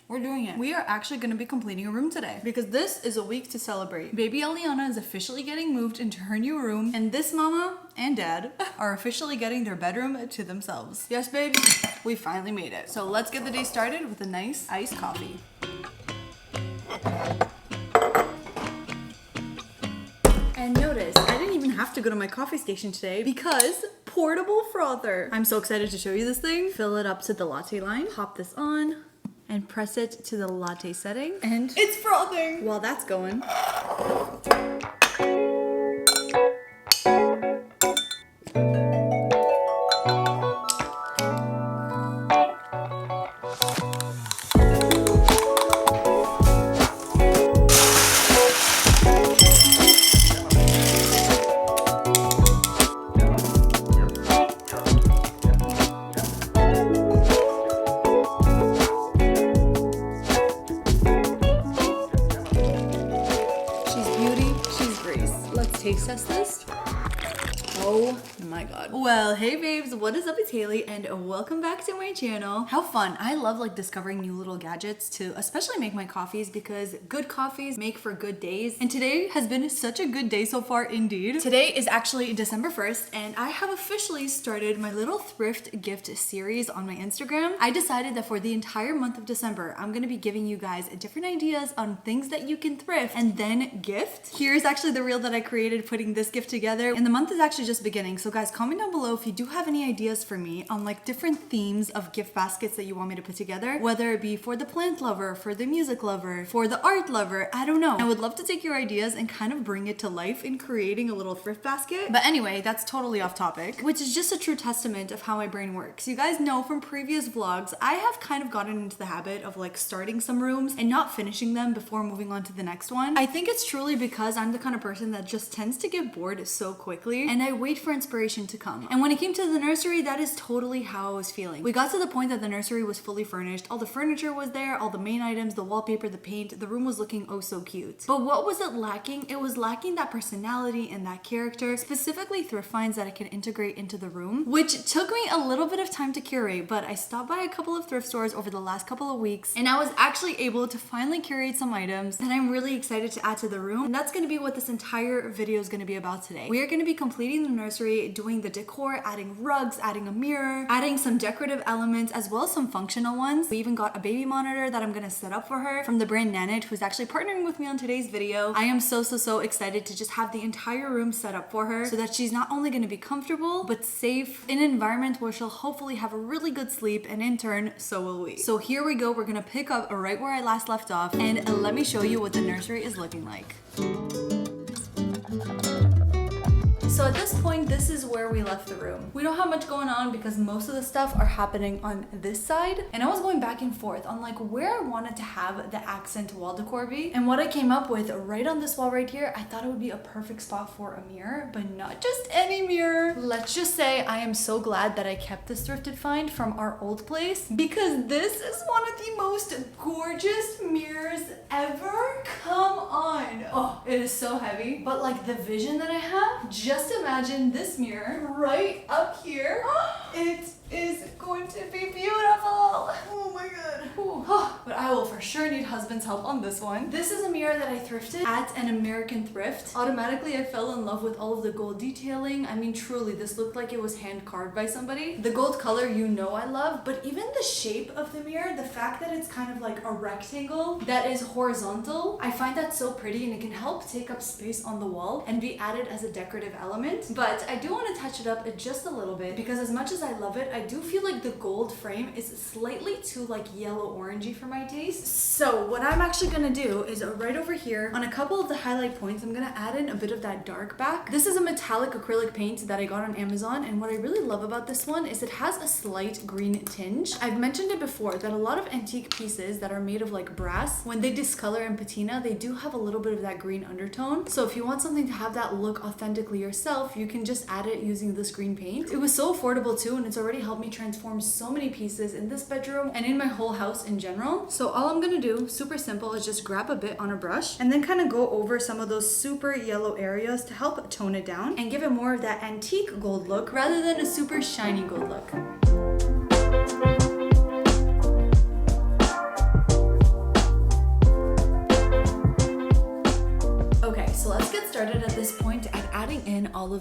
We're doing it. We are actually going to be completing a room today because this is a week to celebrate. Baby Eliana is officially getting moved into her new room, and this mama and dad are officially getting their bedroom to themselves. Yes, babe, we finally made it. So let's get the day started with a nice iced coffee. And notice, I didn't even have to go to my coffee station today because portable frother. I'm so excited to show you this thing. Fill it up to the latte line, pop this on, and press it to the latte setting, and it's frothing. While that's going, taste test this. Oh my god. Well, hey babes, what is up? It's Haley and welcome back to my channel. How fun. I love like discovering new little gadgets to especially make my coffees because good coffees make for good days. And today has been such a good day so far indeed. Today is actually December 1st and I have officially started my little thrift gift series on my Instagram. I decided that for the entire month of December, I'm gonna be giving you guys different ideas on things that you can thrift and then gift. Here's actually the reel that I created putting this gift together, and the month is actually just beginning. So guys, comment down below if you do have any ideas for me on like different themes of gift baskets that you want me to put together, whether it be for the plant lover, for the music lover, for the art lover, I don't know. I would love to take your ideas and kind of bring it to life in creating a little thrift basket. But anyway, that's totally off topic, which is just a true testament of how my brain works. You guys know from previous vlogs, I have kind of gotten into the habit of like starting some rooms and not finishing them before moving on to the next one. I think it's truly because I'm the kind of person that just tends to get bored so quickly and I wait for inspiration to come. And when it came to the nursery, that is totally how I was feeling. We got to the point that the nursery was fully furnished. All the furniture was there, all the main items, the wallpaper, the paint, the room was looking oh so cute. But what was it lacking? It was lacking that personality and that character, specifically thrift finds that I can integrate into the room, which took me a little bit of time to curate, but I stopped by a couple of thrift stores over the last couple of weeks and I was actually able to finally curate some items that I'm really excited to add to the room. And that's going to be what this entire video is going to be about today. We are going to be completing the nursery, doing the decor, adding rugs, adding a mirror, adding some decorative elements as well as some functional ones. We even got a baby monitor that I'm gonna set up for her from the brand Nanit, who's actually partnering with me on today's video. I am so excited to just have the entire room set up for her so that she's not only gonna be comfortable but safe in an environment where she'll hopefully have a really good sleep, and in turn so will we. So here we go, we're gonna pick up right where I last left off and let me show you what the nursery is looking like. So at this point, this is where we left the room. We don't have much going on because most of the stuff are happening on this side. And I was going back and forth on like where I wanted to have the accent wall decor be. And what I came up with right on this wall right here, I thought it would be a perfect spot for a mirror, but not just any mirror. Let's just say I am so glad that I kept this thrifted find from our old place because this is one of the most gorgeous mirrors ever. Come on. Oh, it is so heavy. But like the vision that I have, just imagine this mirror right up here. It is going to be beautiful. Oh my god. But I will for sure need husband's help on this one. This is a mirror that I thrifted at an American thrift. Automatically I fell in love with all of the gold detailing. I mean truly, this looked like it was hand carved by somebody. The gold color you know I love, but even the shape of the mirror, the fact that it's kind of like a rectangle that is horizontal, I find that so pretty and it can help take up space on the wall and be added as a decorative element. But I do want to touch it up just a little bit because as much as I love it, I do feel like the gold frame is slightly too like yellow orangey for my taste. So what I'm actually gonna do is right over here on a couple of the highlight points, I'm gonna add in a bit of that dark back. This is a metallic acrylic paint that I got on Amazon, and what I really love about this one is it has a slight green tinge. I've mentioned it before that a lot of antique pieces that are made of like brass, when they discolor and patina, they do have a little bit of that green undertone. So if you want something to have that look authentically yourself, you can just add it using this green paint. It was so affordable too, and it's already helped me transform so many pieces in this bedroom and in my whole house in general. So all I'm gonna do, super simple, is just grab a bit on a brush and then kind of go over some of those super yellow areas to help tone it down and give it more of that antique gold look rather than a super shiny gold look.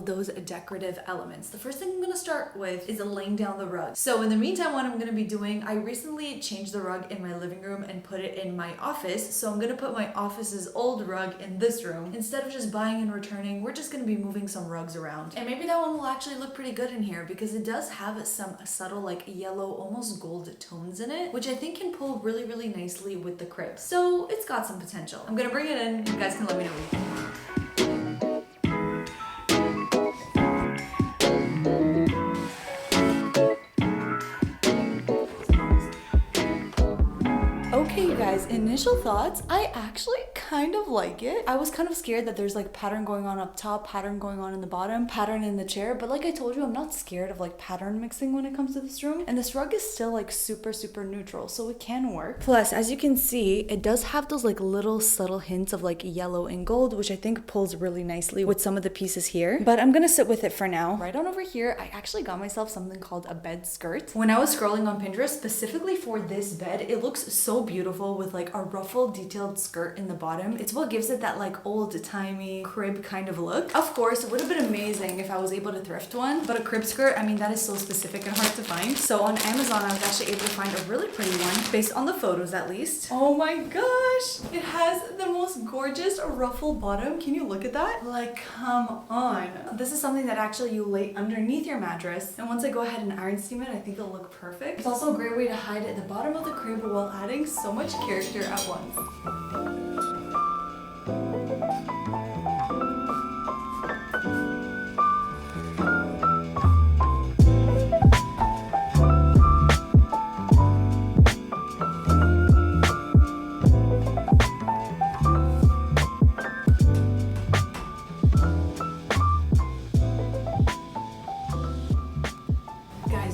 those decorative elements. The first thing I'm gonna start with is laying down the rug. So in the meantime, what I'm gonna be doing, I recently changed the rug in my living room and put it in my office. So I'm gonna put my office's old rug in this room. Instead of just buying and returning, we're just gonna be moving some rugs around. And maybe that one will actually look pretty good in here because it does have some subtle like yellow, almost gold tones in it, which I think can pull really, really nicely with the crib. So it's got some potential. I'm gonna bring it in and you guys can let me know what you think. Okay, you guys, initial thoughts, I actually kind of like it. I was kind of scared that there's like pattern going on up top, pattern going on in the bottom, pattern in the chair, but like I told you, I'm not scared of like pattern mixing when it comes to this room. And this rug is still like super, super neutral, so it can work. Plus, as you can see, it does have those like little subtle hints of like yellow and gold, which I think pulls really nicely with some of the pieces here. But I'm gonna sit with it for now. Right on over here, I actually got myself something called a bed skirt. When I was scrolling on Pinterest, specifically for this bed, it looks so beautiful with like a ruffled detailed skirt in the bottom. It's what gives it that like old-timey crib kind of look. Of course, it would have been amazing if I was able to thrift one, but a crib skirt, I mean, that is so specific and hard to find. So on Amazon, I was actually able to find a really pretty one, based on the photos at least. Oh my gosh! It has the most gorgeous ruffled bottom. Can you look at that? Like, come on. This is something that actually you lay underneath your mattress, and once I go ahead and iron steam it, I think it'll look perfect. It's also a great way to hide at the bottom of the crib while adding so much character at once.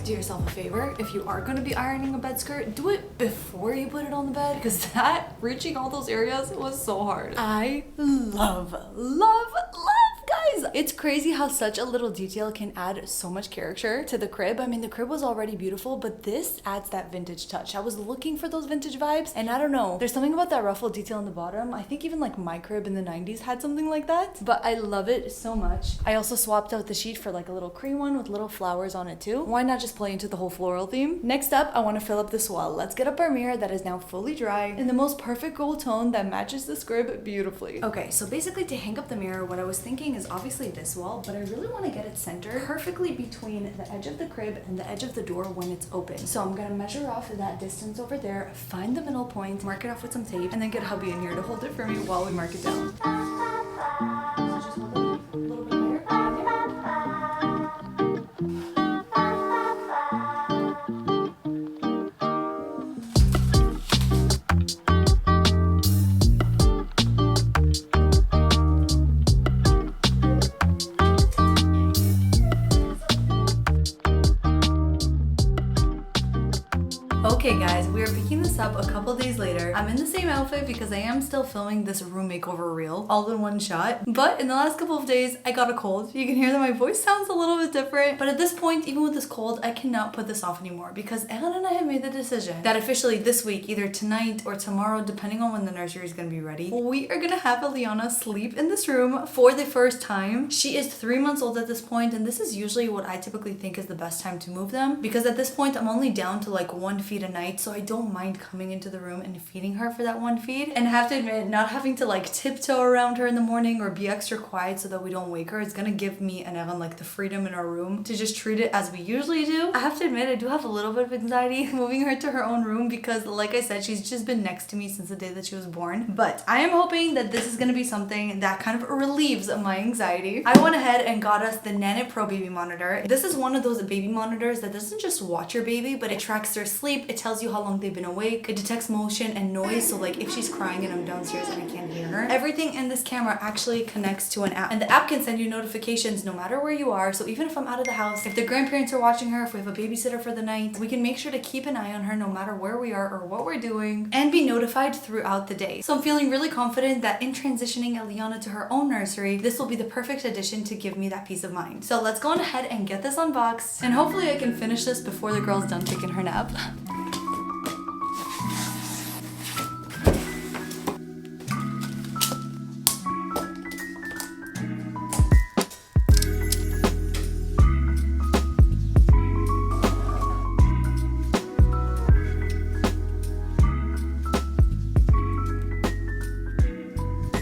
Do yourself a favor. If you are going to be ironing a bed skirt, do it before you put it on the bed, because that reaching all those areas was so hard. I love guys. It's crazy how such a little detail can add so much character to the crib. I mean, the crib was already beautiful, but this adds that vintage touch. I was looking for those vintage vibes, and I don't know, there's something about that ruffled detail in the bottom. I think even like my crib in the 90s had something like that, but I love it so much. I also swapped out the sheet for like a little cream one with little flowers on it too. Why not just play into the whole floral theme? Next up, I want to fill up this wall. Let's get up our mirror that is now fully dry in the most perfect gold tone that matches this crib beautifully. Okay, so basically to hang up the mirror, what I was thinking is obviously this wall, but I really want to get it centered perfectly between the edge of the crib and the edge of the door when it's open. So I'm gonna measure off that distance over there, find the middle point, mark it off with some tape, and then get hubby in here to hold it for me while we mark it down. So just hold it a little bit higher. Okay guys, we are picking this up a couple days later. I'm in the same outfit because I am still filming this room makeover reel all in one shot. But in the last couple of days, I got a cold. You can hear that my voice sounds a little bit different. But at this point, even with this cold, I cannot put this off anymore because Erin and I have made the decision that officially this week, either tonight or tomorrow, depending on when the nursery is going to be ready, we are going to have Eliana sleep in this room for the first time. She is 3 months old at this point, and this is usually what I typically think is the best time to move them because at this point, I'm only down to like 1 feed a night, so I don't mind coming into the room and feeding her for that 1 feed. And I have to admit, not having to like tiptoe around her in the morning or be extra quiet so that we don't wake her, it's gonna give me and Evan like the freedom in our room to just treat it as we usually do. I have to admit, I do have a little bit of anxiety moving her to her own room because like I said, she's just been next to me since the day that she was born. But I am hoping that this is gonna be something that kind of relieves my anxiety. I went ahead and got us the Nanit Pro baby monitor. This is one of those baby monitors that doesn't just watch your baby, but it tracks their sleep. It tells you how long they've been awake. It detects motion and noise, so like if she's crying and I'm downstairs and I can't hear her. Everything in this camera actually connects to an app, and the app can send you notifications no matter where you are. So even if I'm out of the house, if the grandparents are watching her, if we have a babysitter for the night, we can make sure to keep an eye on her no matter where we are or what we're doing and be notified throughout the day. So I'm feeling really confident that in transitioning Eliana to her own nursery, this will be the perfect addition to give me that peace of mind. So let's go on ahead and get this unboxed, and hopefully I can finish this before the girl's done taking her nap.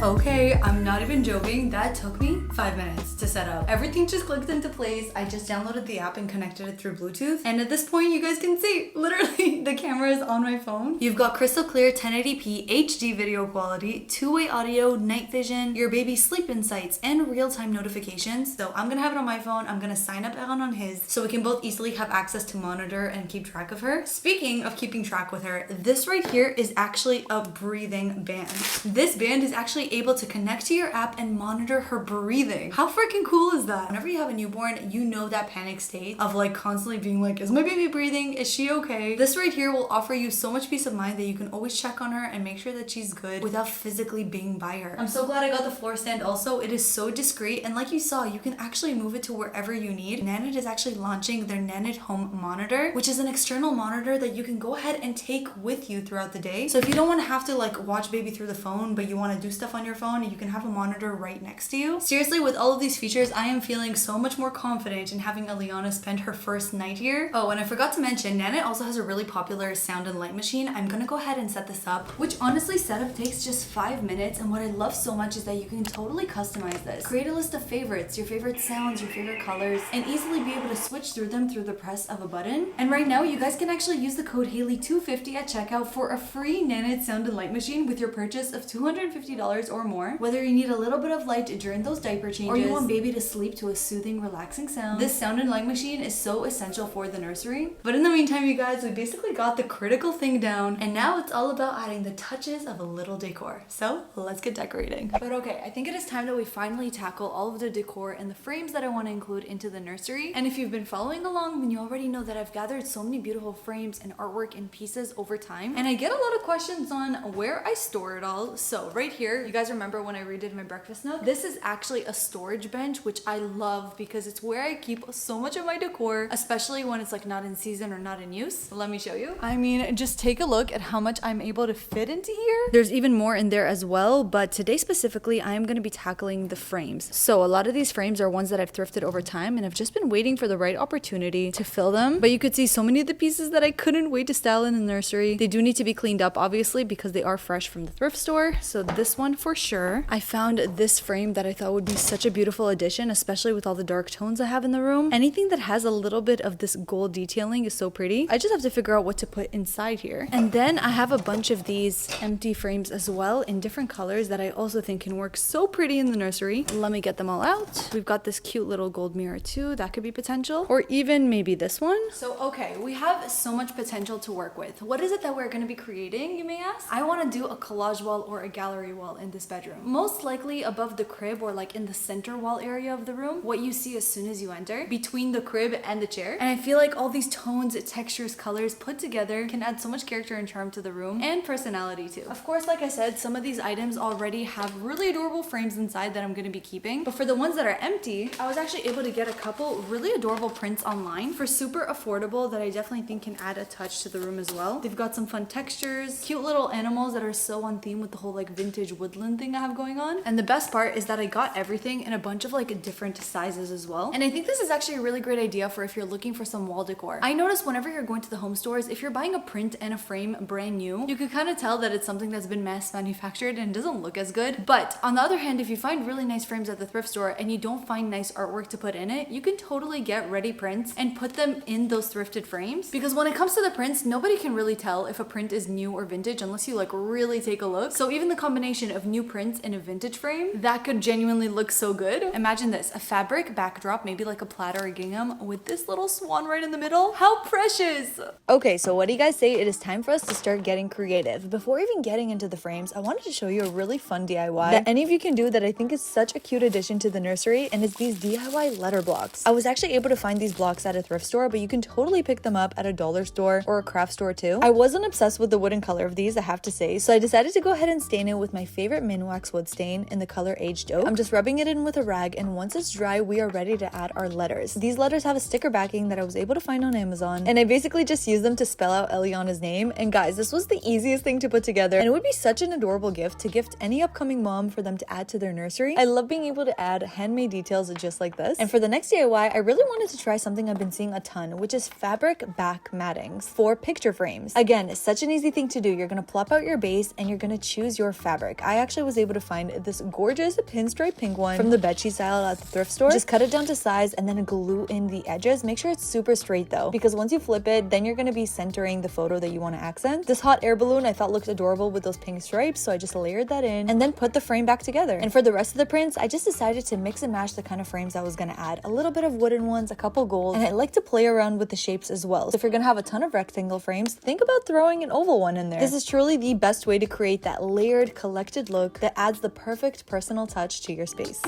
Okay, I'm not even joking. That took me 5 minutes to set up. Everything just clicked into place. I just downloaded the app and connected it through Bluetooth. And at this point, you guys can see, literally, the camera is on my phone. You've got crystal clear 1080p HD video quality, two-way audio, night vision, your baby's sleep insights, and real-time notifications. So I'm gonna have it on my phone. I'm gonna sign up on his so we can both easily have access to monitor and keep track of her. Speaking of keeping track with her, this right here is actually a breathing band. This band is actually able to connect to your app and monitor her breathing. How freaking cool is that? Whenever you have a newborn, you know that panic state of like constantly being like, is my baby breathing? Is she okay? This right here will offer you so much peace of mind that you can always check on her and make sure that she's good without physically being by her. I'm so glad I got the floor stand also. It is so discreet, and like you saw, you can actually move it to wherever you need. Nanit is actually launching their Nanit Home Monitor, which is an external monitor that you can go ahead and take with you throughout the day. So if you don't want to have to like watch baby through the phone, but you want to do stuff on your phone, you can have a monitor right next to you. Seriously, with all of these features, I am feeling so much more confident in having Aliana spend her first night here. Oh, and I forgot to mention, Nanit also has a really popular sound and light machine. I'm gonna go ahead and set this up, which honestly setup takes just 5 minutes. And what I love so much is that you can totally customize this. Create a list of favorites, your favorite sounds, your favorite colors, and easily be able to switch through them through the press of a button. And right now, you guys can actually use the code Haley250 at checkout for a free Nanit Sound and Light Machine with your purchase of $250 or more. Whether you need a little bit of light during those diaper changes, or you want baby to sleep to a soothing, relaxing sound, this sound and light machine is so essential for the nursery. But in the meantime, you guys, we basically got the critical thing down, and now it's all about adding the touches of a little decor. So let's get decorating. But okay, I think it is time that we finally tackle all of the decor and the frames that I want to include into the nursery. And if you've been following along, then you already know that I've gathered so many beautiful frames and artwork and pieces over time. And I get a lot of questions on where I store it all. So right here, you guys remember when I redid my breakfast nook? This is actually a storage bench, which I love because it's where I keep so much of my decor, especially when it's like not in season or not in use. Let me show you. I mean, just take a look at how much I'm able to fit into here. There's even more in there as well, but today specifically, I am going to be tackling the frames. So a lot of these frames are ones that I've thrifted over time, and I've just been waiting for the right opportunity to fill them. But you could see so many of the pieces that I couldn't wait to style in the nursery. They do need to be cleaned up, obviously, because they are fresh from the thrift store. So this one for sure. I found this frame that I thought would be such a beautiful addition, especially with all the dark tones I have in the room. Anything that has a little bit of this gold detailing is so pretty. I just have to figure out what to put inside here. And then I have a bunch of these empty frames as well in different colors that I also think can work so pretty in the nursery. Let me get them all out. We've got this cute little gold mirror too. That could be potential. Or even maybe this one. So okay, we have so much potential to work with. What is it that we're going to be creating, you may ask? I want to do a collage wall or a gallery wall in this bedroom. Most likely above the crib or like in the center wall area of the room, what you see as soon as you enter, between the crib and the chair. And I feel like all these tones, textures, colors put together can add so much character and charm to the room and personality too. Of course, like I said, some of these items already have really adorable frames inside that I'm going to be keeping. But for the ones that are empty, I was actually able to get a couple really adorable prints online for super affordable that I definitely think can add a touch to the room as well. They've got some fun textures, cute little animals that are so on theme with the whole like vintage woodland thing I have going on. And the best part is that I got everything in a bunch of like different sizes as well. And I think this is actually a really great idea for if you're looking for some wall decor. I noticed whenever you're going to the home stores, if you're buying a print and a frame brand new, you can kind of tell that it's something that's been mass manufactured and doesn't look as good. But on the other hand, if you find really nice frames at the thrift store and you don't find nice artwork to put in it, you can totally get ready prints and put them in those thrifted frames. Because when it comes to the prints, nobody can really tell if a print is new or vintage unless you like really take a look. So even the combination of new prints in a vintage frame, that could genuinely look so good. Imagine this, a fabric backdrop, maybe like a plaid or a gingham with this little swan right in the middle. How precious! Okay, so what do you guys say? It is time for us to start getting creative. Before even getting into the frames, I wanted to show you a really fun DIY that any of you can do that I think is such a cute addition to the nursery, and it's these DIY letter blocks. I was actually able to find these blocks at a thrift store, but you can totally pick them up at a dollar store or a craft store too. I wasn't obsessed with the wooden color of these, I have to say, so I decided to go ahead and stain it with my favorite Minwax wood stain in the color Aged Oak. I'm just rubbing it in with a rag, and once it's dry, we are ready to add our letters. These letters have a sticker backing that I was able to find on Amazon, and I basically just used them to spell out Eliana's name. And guys, this was the easiest thing to put together, and it would be such an adorable gift to gift any upcoming mom for them to add to their nursery. I love being able to add handmade details just like this. And for the next DIY, I really wanted to try something I've been seeing a ton, which is fabric back mattings for picture frames. Again, it's such an easy thing to do. You're gonna plop out your base and you're gonna choose your fabric. I actually actually was able to find this gorgeous pinstripe pink one from the bedsheet style at the thrift store. Just cut it down to size and then glue in the edges. Make sure it's super straight though, because once you flip it, then you're going to be centering the photo that you want to accent. This hot air balloon I thought looked adorable with those pink stripes, so I just layered that in and then put the frame back together. And for the rest of the prints, I just decided to mix and match the kind of frames I was going to add. A little bit of wooden ones, a couple gold, and I like to play around with the shapes as well. So if you're going to have a ton of rectangle frames, think about throwing an oval one in there. This is truly the best way to create that layered, collected look that adds the perfect personal touch to your space.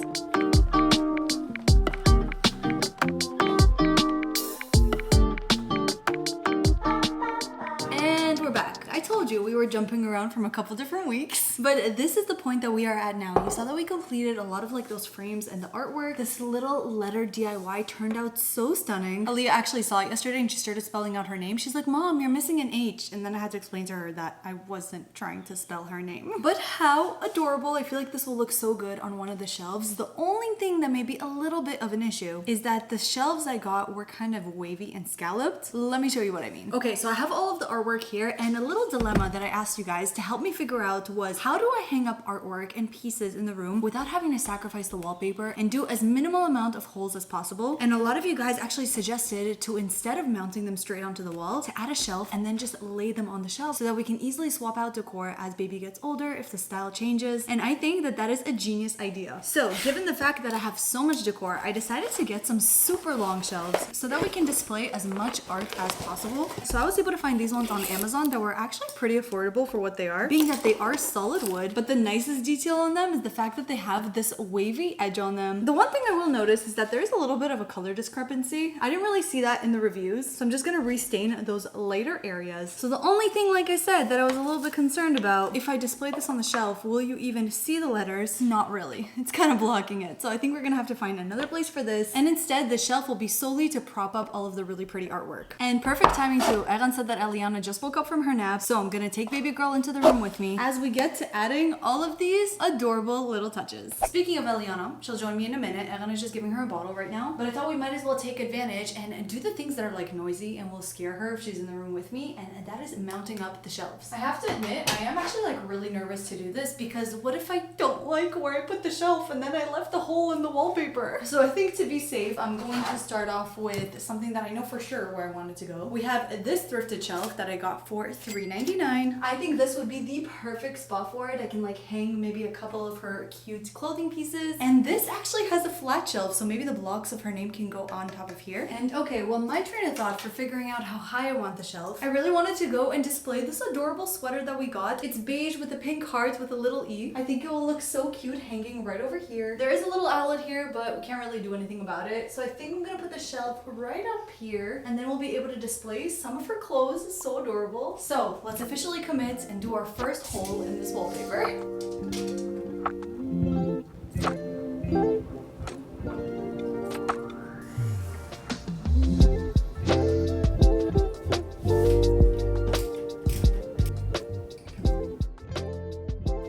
Told you we were jumping around from a couple different weeks, but this is the point that we are at now. You saw that we completed a lot of like those frames and the artwork. This little letter DIY turned out so stunning. Aaliyah actually saw it yesterday and she started spelling out her name. She's like, Mom, you're missing an H. And then I had to explain to her that I wasn't trying to spell her name. But how adorable. I feel like this will look so good on one of the shelves. The only thing that may be a little bit of an issue is that the shelves I got were kind of wavy and scalloped. Let me show you what I mean. Okay, so I have all of the artwork here, and a little dilemma that I asked you guys to help me figure out was, how do I hang up artwork and pieces in the room without having to sacrifice the wallpaper and do as minimal amount of holes as possible? And a lot of you guys actually suggested to, instead of mounting them straight onto the wall, to add a shelf and then just lay them on the shelf so that we can easily swap out decor as baby gets older if the style changes. And I think that that is a genius idea. So given the fact that I have so much decor, I decided to get some super long shelves so that we can display as much art as possible. So I was able to find these ones on Amazon that were actually pretty affordable for what they are, being that they are solid wood, but the nicest detail on them is the fact that they have this wavy edge on them. The one thing I will notice is that there is a little bit of a color discrepancy. I didn't really see that in the reviews, so I'm just gonna restain those lighter areas. So the only thing, like I said, that I was a little bit concerned about, if I display this on the shelf, will you even see the letters? Not really. It's kind of blocking it. So I think we're gonna have to find another place for this, and instead the shelf will be solely to prop up all of the really pretty artwork. And perfect timing too. Eran said that Eliana just woke up from her nap, so I'm gonna take baby girl into the room with me as we get to adding all of these adorable little touches. Speaking of Eliana, she'll join me in a minute. Eran is just giving her a bottle right now, but I thought we might as well take advantage and do the things that are like noisy and will scare her if she's in the room with me, and that is mounting up the shelves. I have to admit, I am actually like really nervous to do this, because what if I don't like where I put the shelf and then I left a hole in the wallpaper? So I think to be safe, I'm going to start off with something that I know for sure where I want it to go. We have this thrifted shelf that I got for $3.99. I think this would be the perfect spot for it. I can like hang maybe a couple of her cute clothing pieces, and this actually has a flat shelf, so maybe the blocks of her name can go on top of here. And okay, well, my train of thought for figuring out how high I want the shelf, I really wanted to go and display this adorable sweater that we got. It's beige with a pink heart with a little E. I think it will look so cute hanging right over here. There is a little outlet here, but we can't really do anything about it, so I think I'm gonna put the shelf right up here, and then we'll be able to display some of her clothes. It's so adorable. So let's officially commit and do our first hole in this wallpaper.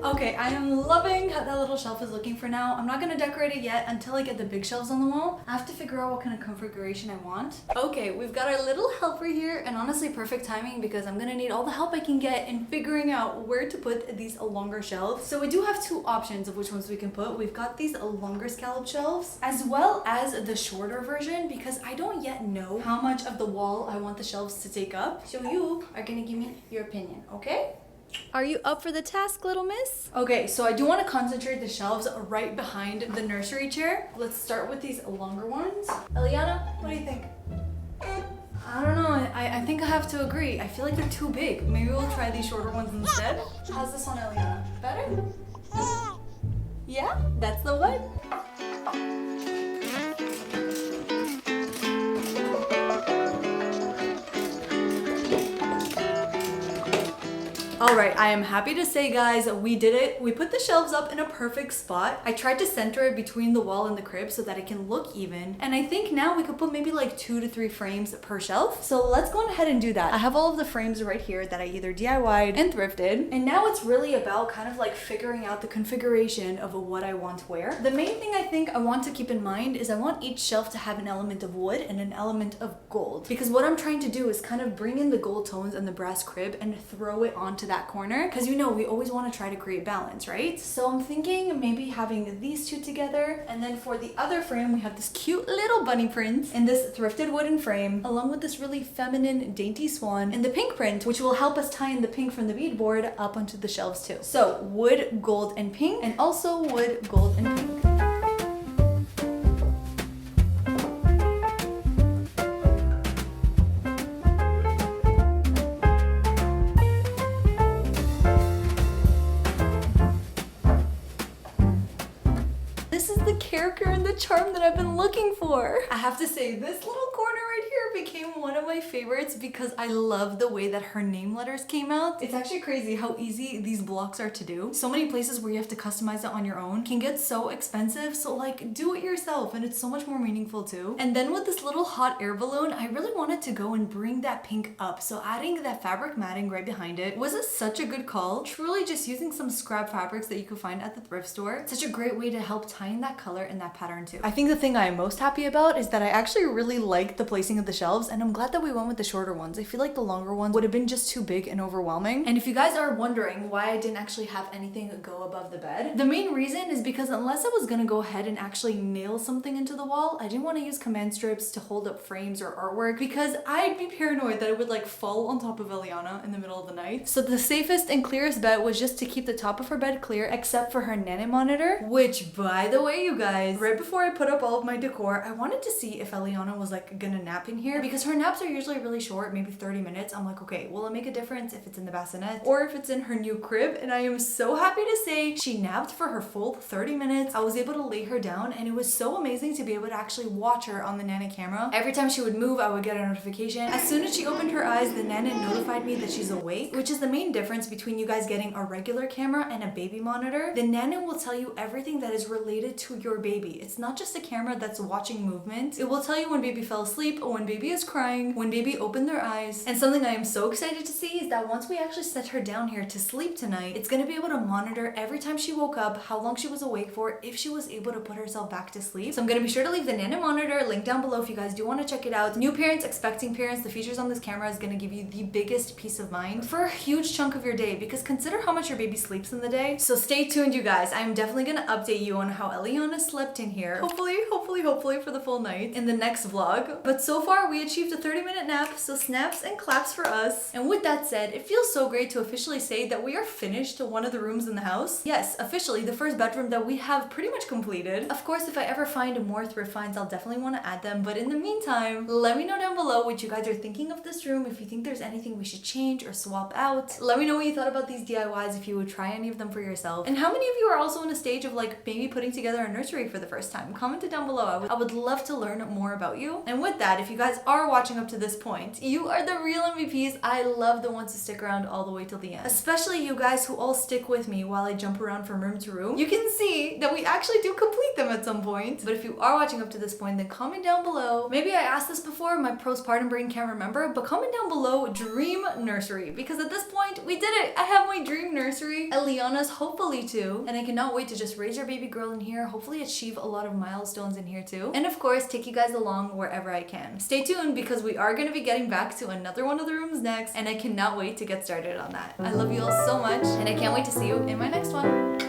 Okay, I am loving how that little shelf is looking for now. I'm not gonna decorate it yet until I get the big shelves on the wall. I have to figure out what kind of configuration I want. Okay, we've got our little helper here, and honestly perfect timing because I'm gonna need all the help I can get in figuring out where to put these longer shelves. So we do have two options of which ones we can put. We've got these longer scallop shelves as well as the shorter version, because I don't yet know how much of the wall I want the shelves to take up. So you are gonna give me your opinion, okay? Are you up for the task, little miss? Okay, so I do want to concentrate the shelves right behind the nursery chair. Let's start with these longer ones. Eliana, what do you think? I don't know, I think I have to agree. I feel like they're too big. Maybe we'll try these shorter ones instead. How's this one, Eliana? Better? Yeah? That's the one? Alright, I am happy to say, guys, we did it. We put the shelves up in a perfect spot. I tried to center it between the wall and the crib so that it can look even. And I think now we could put maybe like 2 to 3 frames per shelf. So let's go ahead and do that. I have all of the frames right here that I either DIY'd and thrifted. And now it's really about kind of like figuring out the configuration of what I want where. The main thing I think I want to keep in mind is I want each shelf to have an element of wood and an element of gold. Because what I'm trying to do is kind of bring in the gold tones and the brass crib and throw it onto that that corner, because you know we always want to try to create balance, right? So I'm thinking maybe having these two together, and then for the other frame we have this cute little bunny print in this thrifted wooden frame, along with this really feminine dainty swan in the pink print, which will help us tie in the pink from the beadboard up onto the shelves too. So wood, gold, and pink, and also wood, gold, and pink. This is the character and the charm that I've been looking for. I have to say, this little corner right here became one of my favorites because I love the way that her name letters came out. It's actually crazy how easy these blocks are to do. So many places where you have to customize it on your own can get so expensive, so like do it yourself, and it's so much more meaningful too. And then with this little hot air balloon, I really wanted to go and bring that pink up, so adding that fabric matting right behind it was such a good call. Truly just using some scrap fabrics that you could find at the thrift store. Such a great way to help tie in that color and that pattern too. I think the thing I am most happy about is that I actually really like the placing of the shelves, and I'm glad that we went with the shorter ones. I feel like the longer ones would have been just too big and overwhelming. And if you guys are wondering why I didn't actually have anything go above the bed, the main reason is because unless I was gonna go ahead and actually nail something into the wall, I didn't want to use command strips to hold up frames or artwork because I'd be paranoid that it would like fall on top of Eliana in the middle of the night. So the safest and clearest bet was just to keep the top of her bed clear except for her Nanit monitor, which by the way, you guys, right before I put up all of my decor, I wanted to see if Eliana was like gonna nap in here because her naps are usually really short, maybe 30 minutes. I'm like, okay, will it make a difference if it's in the bassinet or if it's in her new crib? And I am so happy to say she napped for her full 30 minutes. I was able to lay her down, and it was so amazing to be able to actually watch her on the Nanit camera. Every time she would move, I would get a notification. As soon as she opened her eyes, the Nanit notified me that she's awake, which is the main difference between you guys getting a regular camera and a baby monitor. The Nanit will tell you everything that is related to your baby. It's not just a camera that's watching movement. It will tell you when baby fell asleep, when baby is crying, when baby opened their eyes. And something I am so excited to see is that once we actually set her down here to sleep tonight, it's gonna be able to monitor every time she woke up, how long she was awake for, if she was able to put herself back to sleep. So I'm gonna be sure to leave the Nanit monitor link down below if you guys do want to check it out. New parents, expecting parents, the features on this camera is gonna give you the biggest peace of mind for a huge chunk of your day, because consider how much your baby sleeps in the day. So stay tuned, you guys. I'm definitely gonna update you on how Eliana slept in here. Hopefully for the full night in the next vlog. But so far we achieved a 30-minute nap, so snaps and claps for us. And with that said, it feels so great to officially say that we are finished to one of the rooms in the house. Yes, officially the first bedroom that we have pretty much completed. Of course, if I ever find more thrift finds, I'll definitely want to add them. But in the meantime, let me know down below what you guys are thinking of this room, if you think there's anything we should change or swap out. Let me know what you thought about these DIYs, if you would try any of them for yourself. And how many of you are also in a stage of like maybe putting together a nursery for the first time? Comment it down below. I would love to learn more about you. And with that, if you guys are watching up to this point, you are the real MVPs. I love the ones who stick around all the way till the end. Especially you guys who all stick with me while I jump around from room to room. You can see that we actually do complete them at some point. But if you are watching up to this point, then comment down below. Maybe I asked this before, my postpartum brain can't remember, but comment down below dream nursery, because at this point we did it. I have my dream nursery. Eliana's hopefully too. And I cannot wait to just raise your baby girl in here, hopefully achieve a lot of milestones in here too. And of course, take you guys along wherever I can. Stay tuned because we are going to be getting back to another one of the rooms next, and I cannot wait to get started on that. I love you all so much, and I can't wait to see you in my next one.